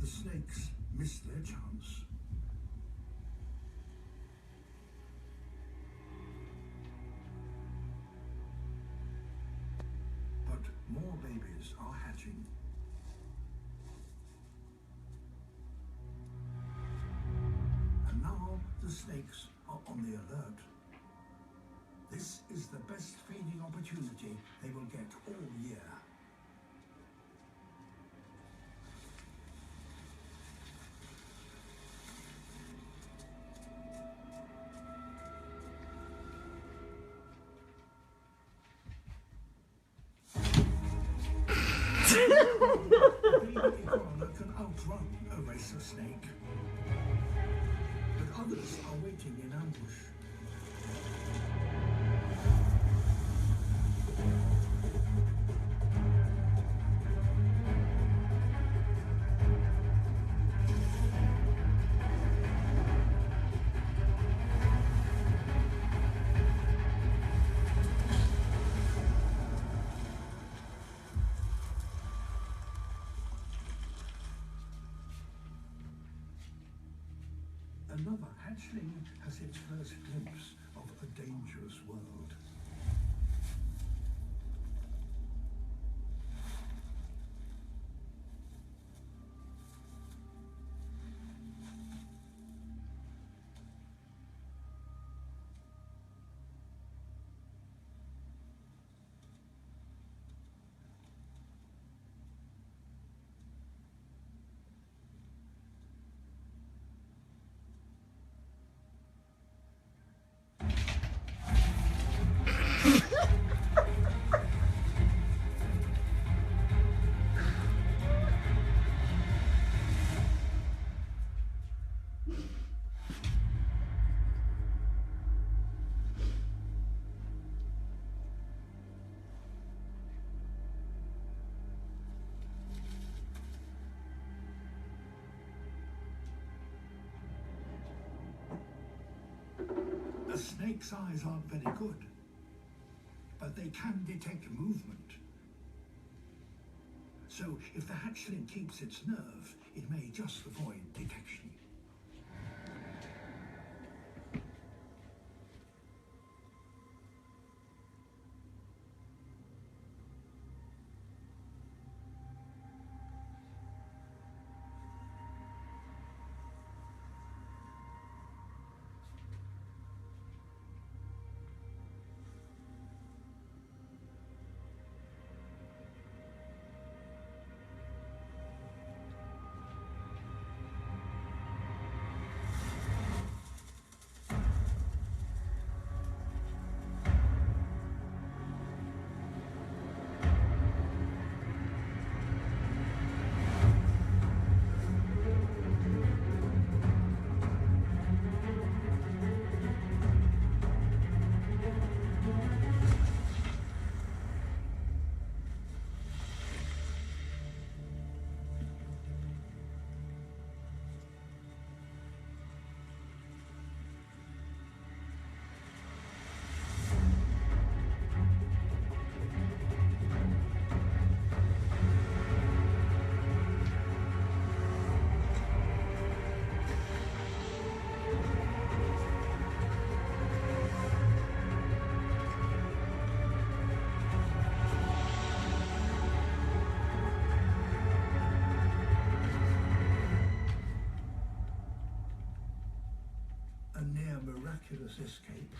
snakes miss their chance. But more babies are hatching. And now the snakes are on the alert. This is the best feeding opportunity they will get all year. The baby iguana can outrun a racer snake, but others are waiting in ambush. Another hatchling has its first glimpse of a dangerous world. A snake's eyes aren't very good, but they can detect movement. So if the hatchling keeps its nerve, it may just avoid detection. A near miraculous escape